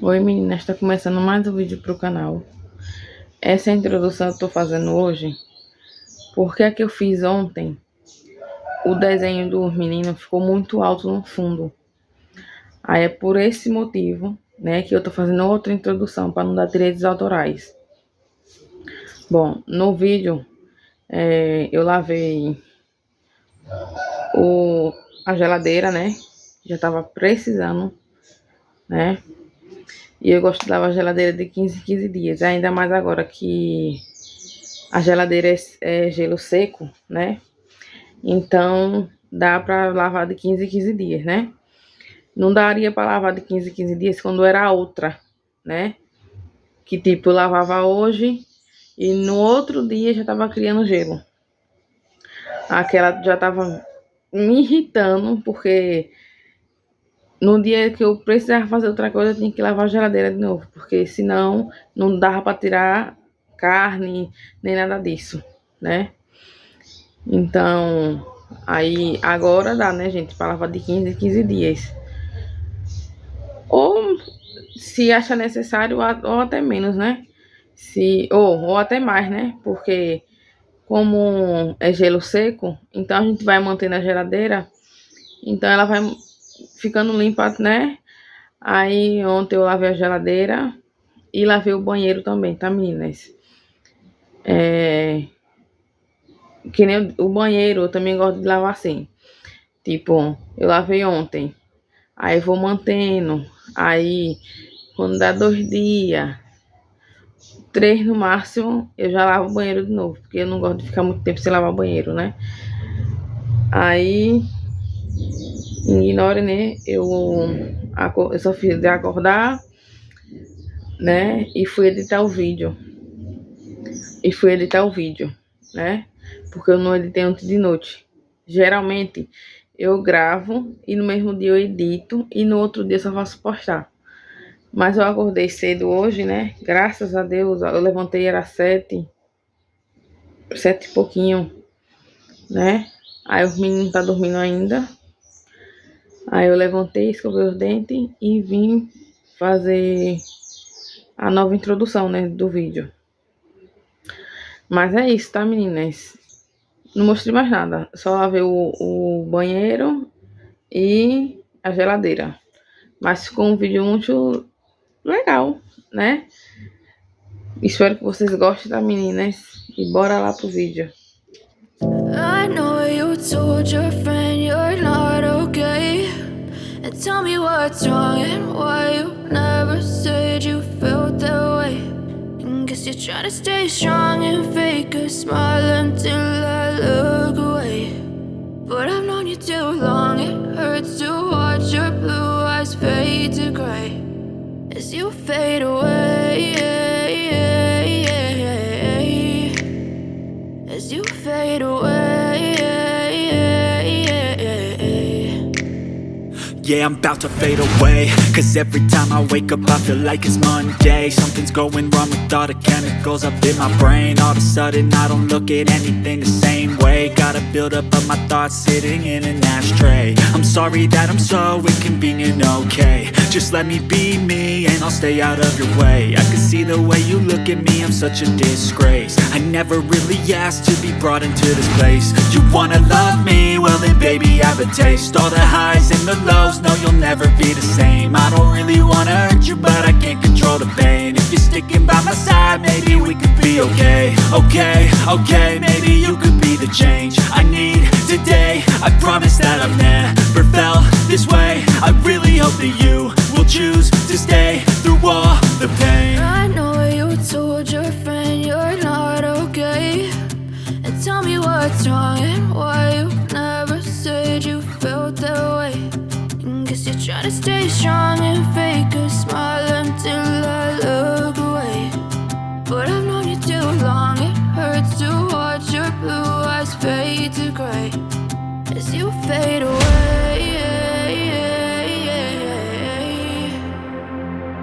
Oi meninas, está começando mais um vídeo pro canal. Essa é a introdução que eu tô fazendo hoje, porque a que eu fiz ontem, o desenho dos meninos ficou muito alto no fundo. Aí é por esse motivo, né, que eu tô fazendo outra introdução, para não dar direitos autorais. Bom, no vídeo, eu lavei a geladeira, né, já tava precisando, né. E eu gosto de lavar a geladeira de 15 em 15 dias. Ainda mais agora que a geladeira é gelo seco, né? Então, dá pra lavar de 15 em 15 dias, né? Não daria pra lavar de 15 em 15 dias quando era outra, né? Que tipo, eu lavava hoje e no outro dia já tava criando gelo. Aquela já tava me irritando, porque no dia que eu precisava fazer outra coisa, eu tinha que lavar a geladeira de novo, porque senão não dava para tirar carne, nem nada disso, né? Então, aí agora dá, né, gente, para lavar de 15 em 15 dias. Ou se acha necessário, ou até menos, né? Ou até mais, né? Porque como é gelo seco, então a gente vai manter na geladeira, então ela vai ficando limpa, né? Aí ontem eu lavei a geladeira e lavei o banheiro também, tá, meninas? Que nem o banheiro, eu também gosto de lavar assim. Tipo, eu lavei ontem, aí vou mantendo. Aí, quando dá 2 dias, 3 no máximo, eu já lavo o banheiro de novo, porque eu não gosto de ficar muito tempo sem lavar o banheiro, né? Aí, ignore, né? Eu só fiz de acordar, né? E fui editar o vídeo. Né? Porque eu não editei ontem de noite. Geralmente, eu gravo e no mesmo dia eu edito e no outro dia só faço postar. Mas eu acordei cedo hoje, né? Graças a Deus, eu levantei, era 7 e pouquinho, né? Aí os meninos não tá dormindo ainda. Aí eu levantei, escovei os dentes e vim fazer a nova introdução, né, do vídeo. Mas é isso, tá, meninas? Não mostrei mais nada. Só lavei o banheiro e a geladeira. Mas ficou um vídeo muito legal, né? Espero que vocês gostem, tá, meninas? E bora lá pro vídeo. I know you told your friend you're not okay, and tell me what's wrong and why you never said you felt that way. And guess you're trying to stay strong and fake a smile until I look away. But I've known you too long, it hurts to watch your blue eyes fade to gray as you fade away, as you fade away. Yeah, I'm about to fade away, cause every time I wake up I feel like it's Monday. Something's going wrong with all the chemicals up in my brain. All of a sudden I don't look at anything the same way. Gotta build up of my thoughts sitting in an ashtray. I'm sorry that I'm so inconvenient, okay? Just let me be me and I'll stay out of your way. I can see the way you look at me, I'm such a disgrace. I never really asked to be brought into this place. You wanna love me? Well then baby I have a taste. All the highs and the lows, no you'll never be the same. I don't really wanna hurt you but I can't control the pain. If you're sticking by my side maybe we could be okay. Okay, maybe you could be the change I need today. I promise that I've never felt this way. I really hope that you will choose to stay through all the pain. I know you told your friend you're not okay, and tell me what's wrong and why you never said you felt that way. And guess you're trying to stay strong and fake a smile until I look away. But I've known you too long, it hurts to watch your blue eyes fade to gray as you fade away,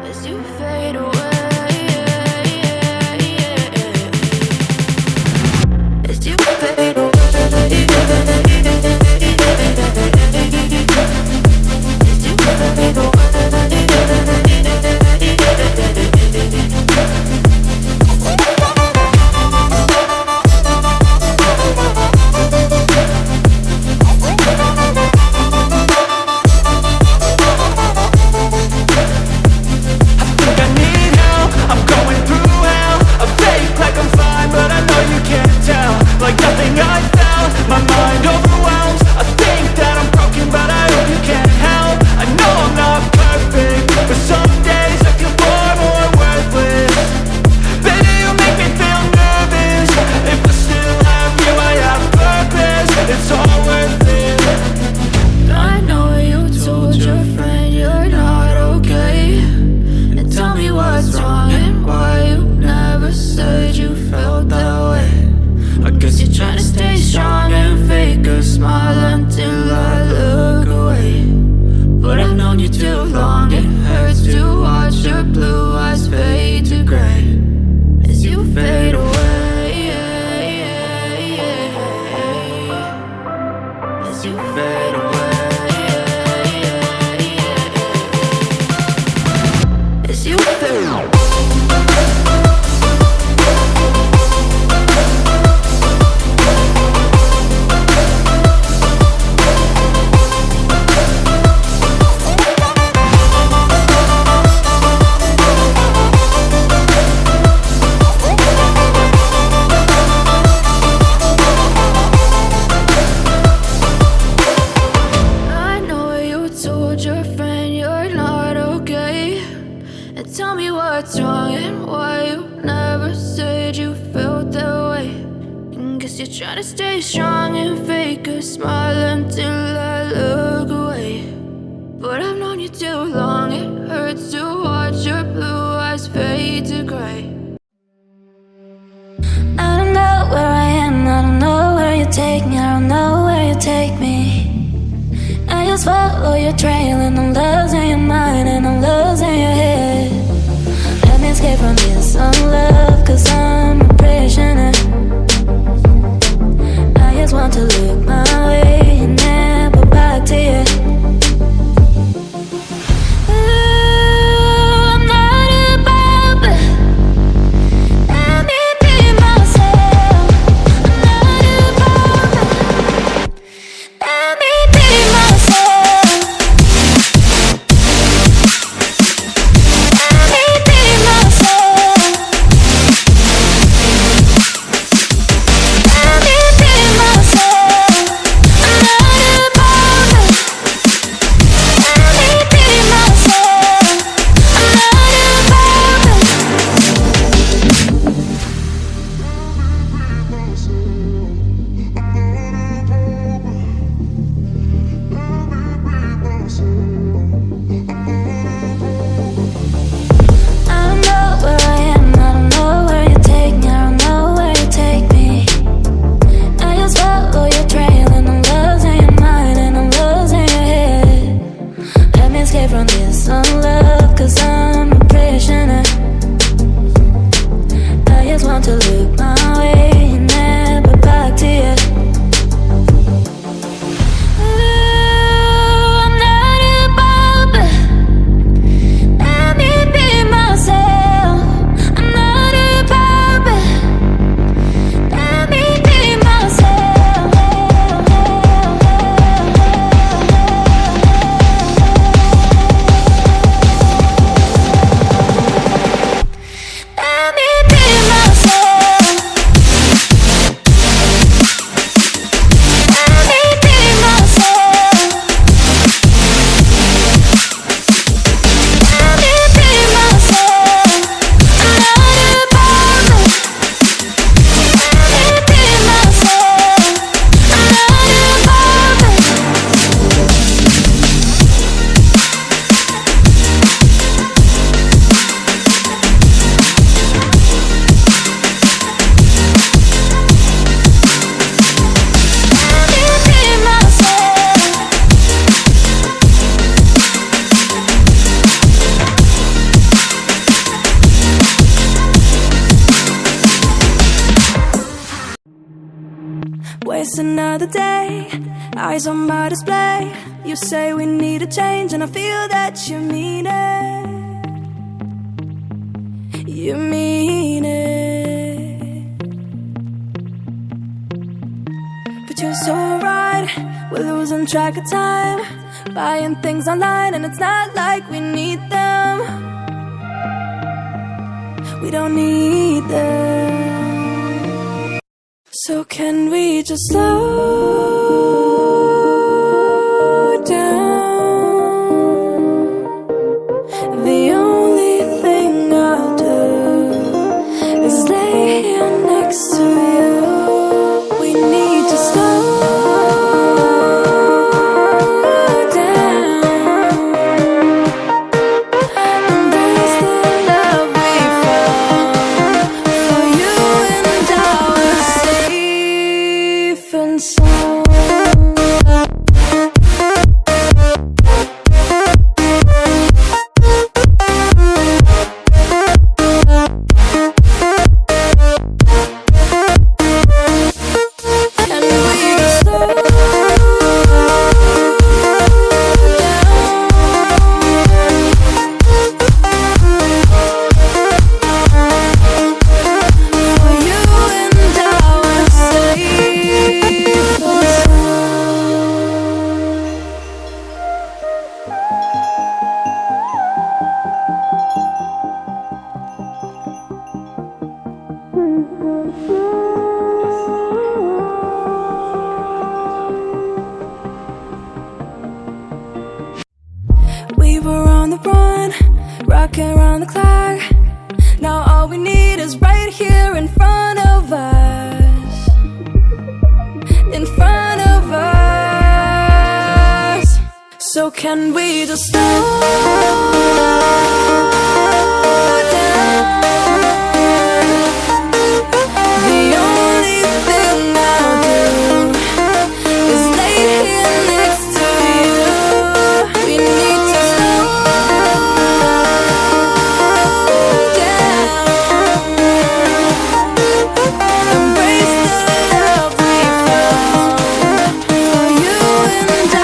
as you fade away, as you fade away. As you fade away. 'cause you feel. What's wrong and why you never said you felt that way? And guess you're trying to stay strong and fake a smile until I look away. But I've known you too long, it hurts to watch your blue eyes fade to gray. I don't know where I am, I don't know where you take me, I don't know where you take me. I just follow your trail and I'm losing your mind and I'm losing your head. Escape from this unlove, 'cause I'm a prisoner. I just want to look my way and never back to you. Ooh, I'm not above it. Let me be myself. I'm not above it. Let me be myself. Waste another day, eyes on my display. You say we need a change and I feel that you mean it. You mean it. But you're so right, we're losing track of time, buying things online and it's not like we need them. We don't need them. So can we just slow down? The only thing I'll do is lay here next to you. We need to slow down. Embrace the love we found for you and I. Safe and sound. working around the clock. Now all we need is right here in front of us. In front of us. So can we just slow down? The only thing I'll do is lay here next to you. We need to slow down. Embrace the love we found. For you and I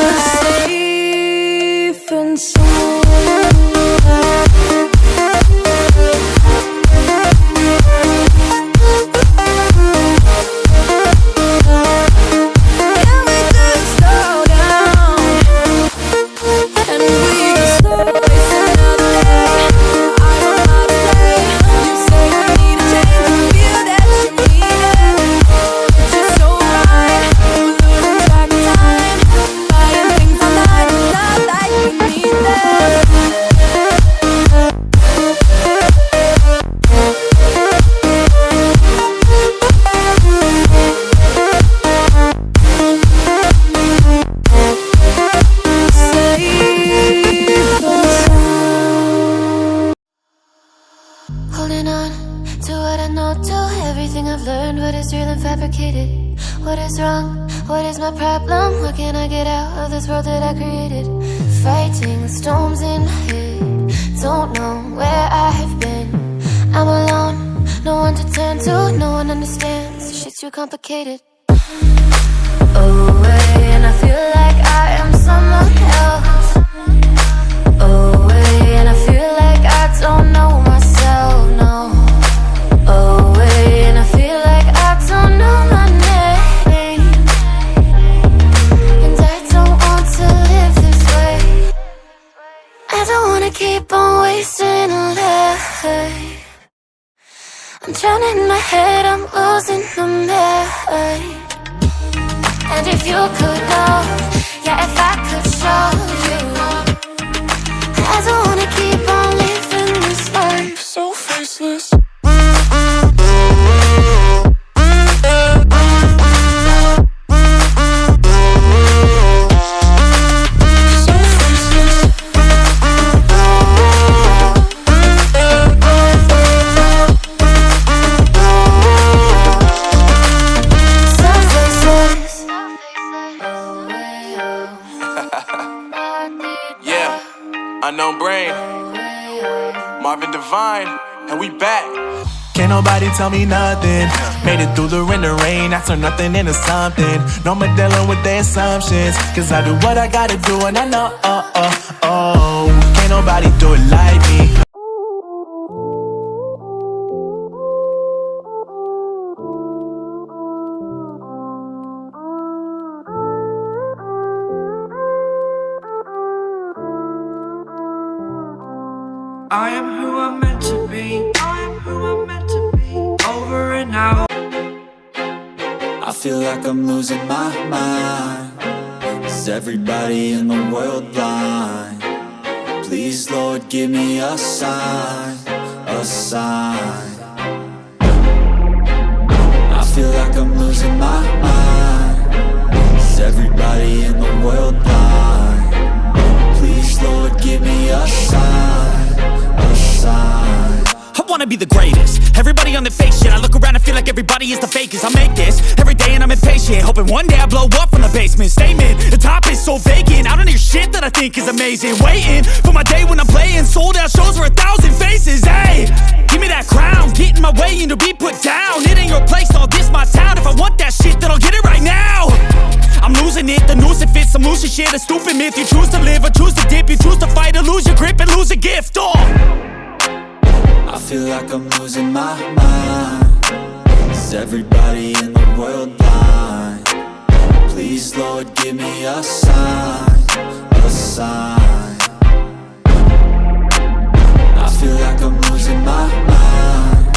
are safe and sound. Can we just slow down? And we just slow waste another day. I don't know how to say. You say you need a change, you feel that you need it. It's just so right. We're losing track of time, buying things online. It's not like we need them. Holding on to what I know, to everything I've learned. What is real and fabricated? What is wrong? What is my problem? What can I get out of this world that I created? Fighting the storms in my head. Don't know where I have been. I'm alone, no one to turn to. No one understands, shit's too complicated. Away, and I feel like I am someone else. Away, and I feel like I don't know myself, no. Away, and I feel like I don't know my name. And I don't want to live this way. I don't wanna keep on wasting a life. I'm drowning in my head, I'm losing my mind. And if you could know, yeah, if I could show you, I don't wanna keep on living this life so faceless. Unknown Brain, Marvin Divine, and we back. Can't nobody tell me nothing. Made it through the rain, I turned nothing into something. No more dealing with their assumptions, cause I do what I gotta do and I know, can't nobody do it like me. I am who I'm meant to be. I am who I'm meant to be. Over and out. I feel like I'm losing my mind. Is everybody in the world blind? Please, Lord, give me a sign, a sign. I feel like I'm losing my mind. Is everybody in the world blind? Please, Lord, give me a sign, a sign. I wanna be the greatest. Everybody on the fake shit. I look around and feel like everybody is the fakest. I make this every day and I'm impatient, hoping one day I blow up from the basement. Statement, the top is so vacant. I don't hear shit that I think is amazing. Waiting for my day when I'm playing sold out shows for 1,000 faces. Hey, give me that crown, get in my way and to be put down. It ain't your place, all this my town. If I want that shit, then I'll get it right now. I'm losing it, the noose it fits. I'm losing shit, a stupid myth. You choose to live or choose to dip. You choose to fight or lose your grip and lose a gift. I feel like I'm losing my mind. Is everybody in the world blind? Please, Lord, give me a sign, a sign. I feel like I'm losing my mind.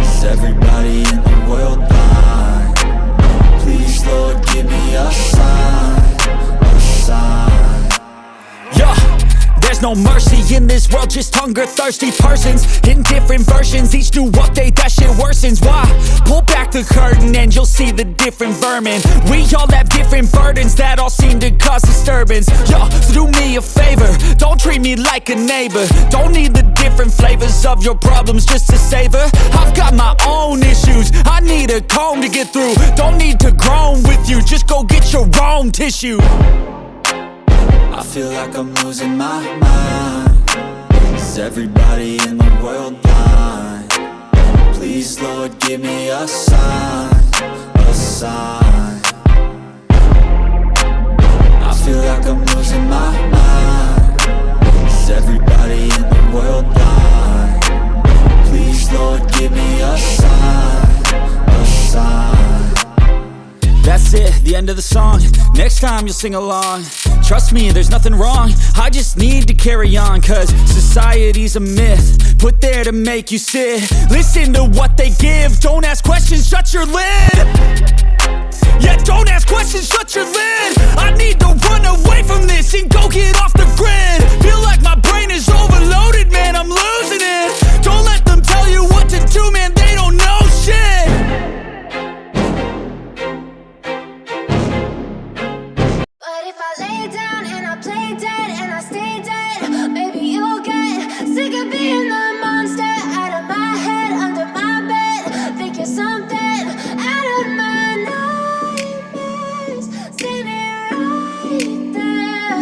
Is everybody in the world blind? Please, Lord, give me a sign, a sign. Yeah, there's no mercy in this world, just hunger-thirsty persons in different versions. Each new update, that shit worsens. Why? Pull back the curtain and you'll see the different vermin. We all have different burdens that all seem to cause disturbance. Yo, so do me a favor, don't treat me like a neighbor. Don't need the different flavors of your problems just to savor. I've got my own issues, I need a comb to get through. Don't need to groan with you, just go get your own tissue. I feel like I'm losing my mind. Is everybody in the world blind? Please, Lord, give me a sign, a sign. I feel like I'm losing my mind. Is everybody in the world blind? Please, Lord, give me a sign, a sign. That's it, the end of the song. Next time you'll sing along. Trust me, there's nothing wrong, I just need to carry on. Cause society's a myth, put there to make you sit. Listen to what they give, don't ask questions, shut your lid. Yeah, don't ask questions, shut your lid. I need to run away from this and go get off the grid. Feel like my brain is overloaded, man, I'm losing it. Don't let them tell you what to do, man, they don't know shit. But if I lay down and I play dead and I stay dead, maybe you'll get sick of being the monster out of my head, under my bed. Think you're something out of my nightmares, standing right there.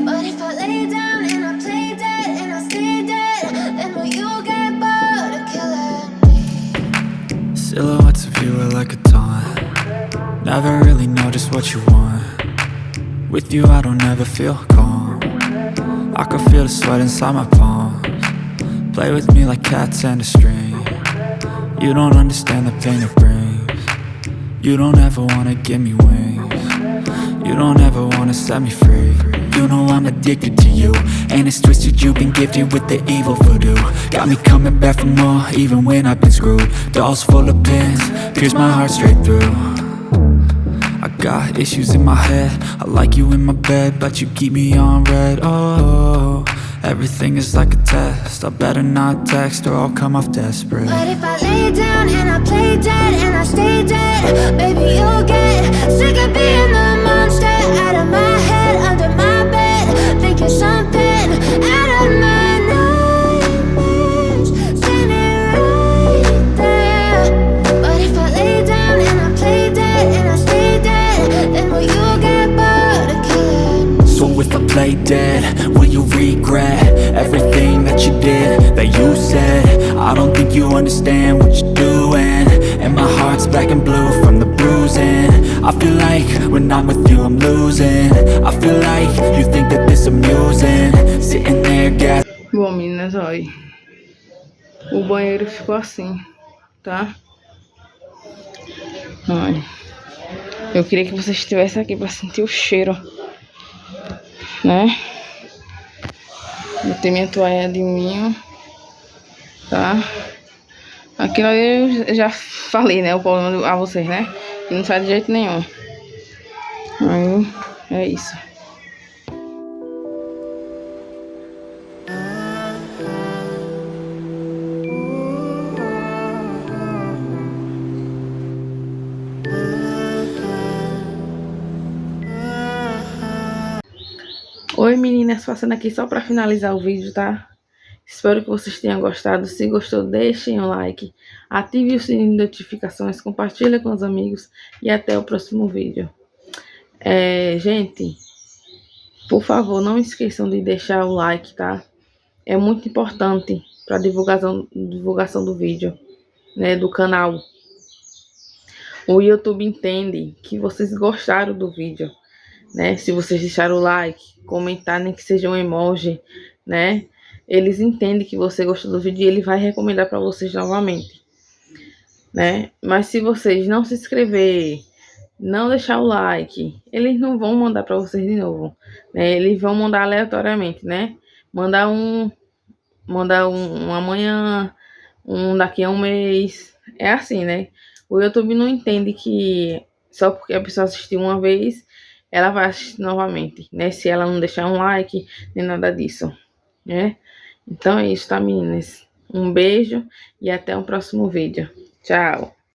But if I lay down and I play dead and I stay dead, then will you get bored of killing me? Silhouettes of you are like a taunt. Never really know just what you want. With you I don't ever feel calm. I can feel the sweat inside my palms. Play with me like cats and a string. You don't understand the pain it brings. You don't ever wanna give me wings. You don't ever wanna set me free. You know I'm addicted to you, and it's twisted, you've been gifted with the evil voodoo. Got me coming back for more, even when I've been screwed. Dolls full of pins, pierce my heart straight through. I got issues in my head, I like you in my bed, but you keep me on red. Oh, everything is like a test, I better not text or I'll come off desperate. But if I lay down and I play dead and I stay dead, maybe you'll get sick of being the monster out of my head, under my bed. Think you're something out of my nightmares, standing right there. But if I lay down and I play dead and I stay dead, then will you get bored of killing me? So if I play dead, will you regret everything that you did, that you said? I don't think you understand what you're doing, and my heart's black and blue from the bruising. I feel like when I'm with you I'm losing. I feel like you think that this amusing, sitting there gas. Bom, meninas, olha. O banheiro ficou assim, tá? Olha. Eu queria que vocês estivessem aqui pra sentir o cheiro, né? Botei minha toalha de linho, tá? Aquilo ali eu já falei, né? O problema a vocês, né? Que não sai de jeito nenhum. Aí, é isso. Oi meninas, passando aqui só pra finalizar o vídeo, tá? Espero que vocês tenham gostado. Se gostou, deixem um like, ative o sininho de notificações, compartilha com os amigos e até o próximo vídeo. Gente, por favor, não esqueçam de deixar o like, tá? É muito importante para divulgação do vídeo, né, do canal. O YouTube entende que vocês gostaram do vídeo, né? Se vocês deixaram o like, comentar, nem que seja um emoji, né? Eles entendem que você gostou do vídeo e ele vai recomendar para vocês novamente, né? Mas se vocês não se inscrever, não deixar o like, eles não vão mandar para vocês de novo, né? Eles vão mandar aleatoriamente, né? Mandar um amanhã, um daqui a um mês. É assim, né? O YouTube não entende que só porque a pessoa assistiu uma vez, ela vai assistir novamente, né? Se ela não deixar um like, nem nada disso. né? Então é isso, tá, meninas? Um beijo e até o próximo vídeo. Tchau!